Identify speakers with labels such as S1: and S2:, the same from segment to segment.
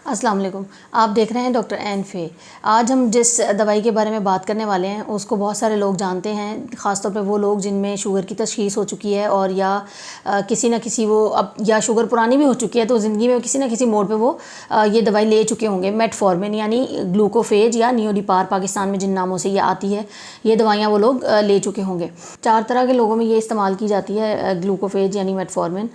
S1: अस्सलाम वालेकुम। आप देख रहे हैं डॉक्टर एन फे। आज हम जिस दवाई के बारे में बात करने वाले हैं उसको बहुत सारे लोग जानते हैं, ख़ासतौर पे वो लोग जिनमें शुगर की तशख़ीस हो चुकी है और या किसी न किसी वो अब या शुगर पुरानी भी हो चुकी है तो ज़िंदगी में किसी न किसी मोड़ पे वो ये दवाई ले चुके होंगे। मेटफॉर्मिन यानी ग्लूकोफेज या नियोडिपार पाकिस्तान में जिन नामों से ये आती है, ये दवाइयाँ वो लोग ले चुके होंगे। 4 तरह के लोगों में ये इस्तेमाल की जाती है ग्लूकोफेज यानी मेटफॉर्मिन।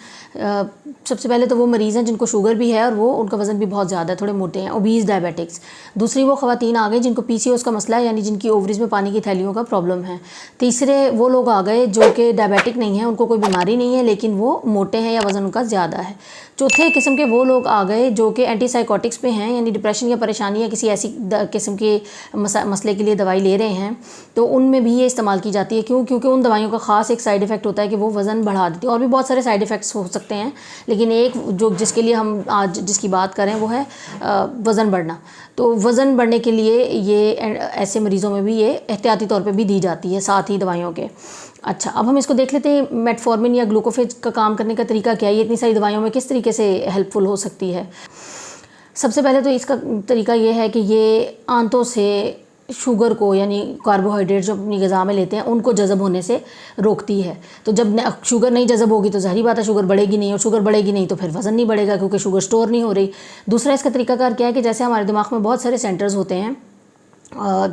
S1: सबसे पहले तो वो मरीज़ हैं जिनको शुगर भी है और वो उनका वज़न भी बहुत ज़्यादा है, थोड़े मोटे हैं, ओबीज़ डायबिटिक्स। दूसरी वो ख़वातीन आ गई जिनको पीसीओएस का मसला है, यानी जिनकी ओवरीज में पानी की थैलियों का प्रॉब्लम है। तीसरे वो लोग आ गए जो कि डायबिटिक नहीं है, उनको कोई बीमारी नहीं है लेकिन वो मोटे हैं या वज़न उनका ज़्यादा है। चौथे किस्म के वो लोग आ गए जो कि एंटीसाइकोटिक्स पे हैं, यानी डिप्रेशन या परेशानी या किसी ऐसी किस्म के मसले के लिए दवाई ले रहे हैं, तो उनमें भी ये इस्तेमाल की जाती है। क्यों? क्योंकि उन दवाइयों का ख़ास एक साइड इफ़ेक्ट होता है कि वो वज़न बढ़ा देती है। और भी बहुत सारे साइड इफ़ेक्ट्स हो सकते हैं, लेकिन एक जो जिसके लिए हम आज जिसकी बात करें वो है वज़न बढ़ना। तो वज़न बढ़ने के लिए ये ऐसे मरीज़ों में भी ये एहतियाती तौर पे भी दी जाती है साथ ही दवाइयों के। अच्छा, अब हम इसको देख लेते हैं मेटफॉर्मिन या ग्लूकोफेज का काम करने का तरीका क्या है, ये इतनी सारी दवाइयों में किस तरीके से हेल्पफुल हो सकती है। सबसे पहले तो इसका तरीका ये है कि ये आंतों से शुगर को यानी कार्बोहाइड्रेट जो अपनी ग़िज़ा में लेते हैं उनको जज़ब होने से रोकती है। तो जब शुगर नहीं जज़ब होगी तो ज़ाहिर बात है शुगर बढ़ेगी नहीं, और शुगर बढ़ेगी नहीं तो फिर वज़न नहीं बढ़ेगा क्योंकि शुगर स्टोर नहीं हो रही। दूसरा इसका तरीकाकार क्या है कि जैसे हमारे दिमाग में बहुत सारे सेंटर्स होते हैं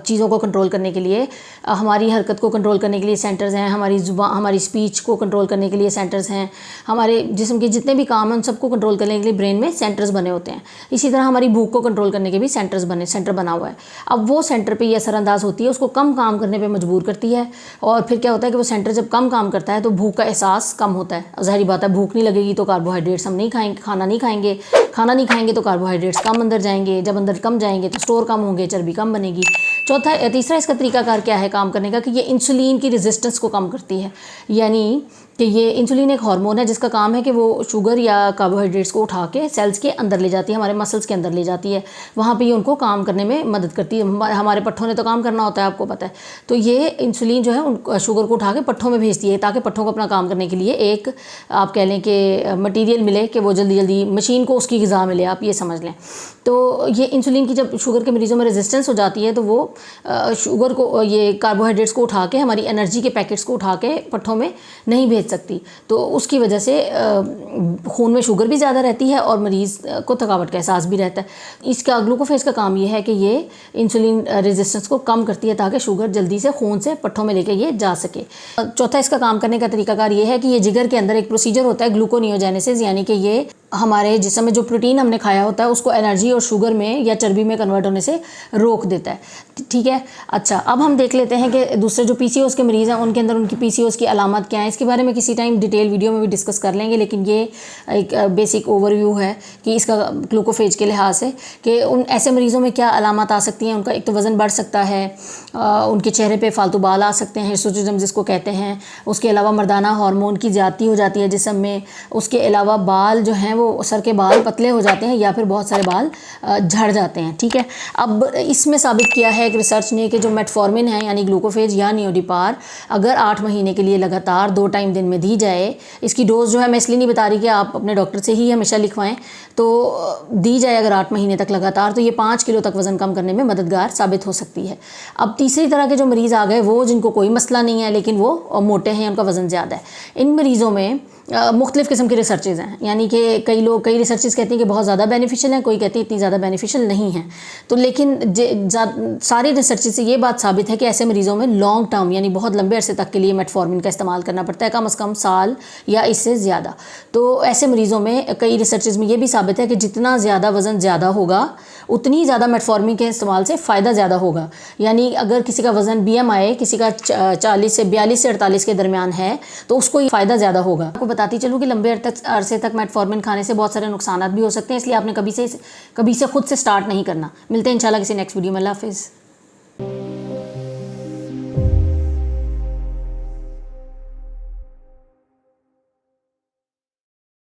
S1: चीज़ों को कंट्रोल करने के लिए, हमारी हरकत को कंट्रोल करने के लिए सेंटर्स हैं, हमारी स्पीच को कंट्रोल करने के लिए सेंटर्स हैं, हमारे जिस्म के जितने भी काम हैं उन सबको कंट्रोल करने के लिए ब्रेन में सेंटर्स बने होते हैं। इसी तरह हमारी भूख को कंट्रोल करने के भी सेंटर बना हुआ है। अब वो सेंटर पे ये असरअंदाज होती है, उसको कम काम करने पे मजबूर करती है, और फिर क्या होता है कि वो सेंटर जब कम काम करता है तो भूख का एहसास कम होता है। ज़ाहिर बात है भूख नहीं लगेगी तो कार्बोहाइड्रेट्स हम नहीं खाएंगे, खाना नहीं खाएंगे तो कार्बोहाइड्रेट्स कम अंदर जाएंगे, जब अंदर कम जाएंगे तो स्टोर कम होंगे, चर्बी कम बनेगी। तीसरा इसका तरीकाकार क्या है काम करने का कि ये इंसुलिन की रेजिस्टेंस को कम करती है। यानी कि ये इंसुलिन एक हार्मोन है जिसका काम है कि वो शुगर या कार्बोहाइड्रेट्स को उठा के सेल्स के अंदर ले जाती है, हमारे मसल्स के अंदर ले जाती है, वहाँ पे ये उनको काम करने में मदद करती है। हमारे पट्ठों ने तो काम करना होता है, आपको पता है। तो ये इंसुलिन जो है उन शुगर को उठा के पट्ठों में भेजती है ताकि पट्ठों को अपना काम करने के लिए एक आप कह लें कि मटीरियल मिले कि वो जल्दी जल्दी मशीन को उसकी ग़िज़ा मिले, आप ये समझ लें। तो ये इंसुलिन की जब शुगर के मरीज़ों में रेजिस्टेंस हो जाती है तो वो शुगर को, ये कार्बोहाइड्रेट्स को उठा के, हमारी एनर्जी के पैकेट्स को उठा के पट्ठों में नहीं भेज सकती। तो उसकी वजह से खून में शुगर भी ज़्यादा रहती है और मरीज़ को थकावट का एहसास भी रहता है। इसका ग्लूकोफेज का काम ये है कि ये इंसुलिन रेजिस्टेंस को कम करती है ताकि शुगर जल्दी से खून से पट्ठों में लेके ये जा सके। चौथा इसका काम करने का तरीकाकार ये है कि ये जिगर के अंदर एक प्रोसीजर होता है ग्लूकोनियोजेनेसिस, यानी कि ये हमारे जिस्म में जो प्रोटीन हमने खाया होता है उसको एनर्जी और शुगर में या चर्बी में कन्वर्ट होने से रोक देता है। ठीक है। अच्छा, अब हम देख लेते हैं कि दूसरे जो पीसीओएस के मरीज़ हैं उनके अंदर उनकी पीसीओएस की अलामत क्या है। इसके बारे में किसी टाइम डिटेल वीडियो में भी डिस्कस कर लेंगे, लेकिन ये एक बेसिक ओवरव्यू है कि इसका ग्लूकोफेज के लिहाज से कि उन ऐसे मरीज़ों में क्या अलामत आ सकती हैं। उनका एक तो वज़न बढ़ सकता है, उनके चेहरे पे फालतू बाल आ सकते हैं, हिर्सुटिज्म जिसको कहते हैं। उसके अलावा मर्दाना हार्मोन की ज़्यादती हो जाती है जिस्म में। उसके अलावा बाल जो हैं वो सर के बाल पतले हो जाते हैं या फिर बहुत सारे बाल झड़ जाते हैं। ठीक है। अब इसमें साबित किया है एक रिसर्च ने कि जो मेटफॉर्मिन है यानी ग्लूकोफेज या नियोडिपार अगर 8 महीने के लिए लगातार 2 टाइम दिन में दी जाए, इसकी डोज़ जो है मैं इसलिए नहीं बता रही कि आप अपने डॉक्टर से ही हमेशा लिखवाएं, तो दी जाए अगर 8 महीने तक लगातार तो ये 5 किलो तक वज़न कम करने में मददगार साबित हो सकती है। अब तीसरी तरह के जो मरीज़ आ गए वो जिनको कोई मसला नहीं है लेकिन वो मोटे हैं, उनका वज़न ज़्यादा है। इन मरीज़ों में मुख्तलिफ़ किस्म के रिसर्चेज हैं, यानी कि कई रिसर्चेज कहती हैं कि बहुत ज़्यादा बेनिफिशियल हैं, कोई कहती है इतनी ज़्यादा बेनिफिशियल नहीं है। तो लेकिन सारी रिसर्चेज से ये बात साबित है कि ऐसे मरीज़ों में लॉन्ग टर्म यानी बहुत लंबे अरसे तक के लिए मेटफॉर्मिन का इस्तेमाल करना पड़ता है, कम से कम साल या इससे ज़्यादा। तो ऐसे मरीज़ों में कई रिसर्चेज में ये भी साबित है कि जितना ज़्यादा वज़न ज़्यादा होगा उतनी ज़्यादा मेटफॉर्मिन के इस्तेमाल से फ़ायदा ज़्यादा होगा। यानी अगर किसी का वज़न BMI किसी का 42 से 48 के दरमियान है तो उसको फ़ायदा ज़्यादा होगा। आपको बताती चलूँ कि लंबे अरसे तक मेटफॉर्मिन खाने से बहुत सारे नुकसान भी हो सकते हैं, इसलिए आपने कभी से खुद से स्टार्ट नहीं करना। मिलते हैं इंशाल्लाह किसी नेक्स्ट वीडियो में। अल्लाह हाफ़िज़।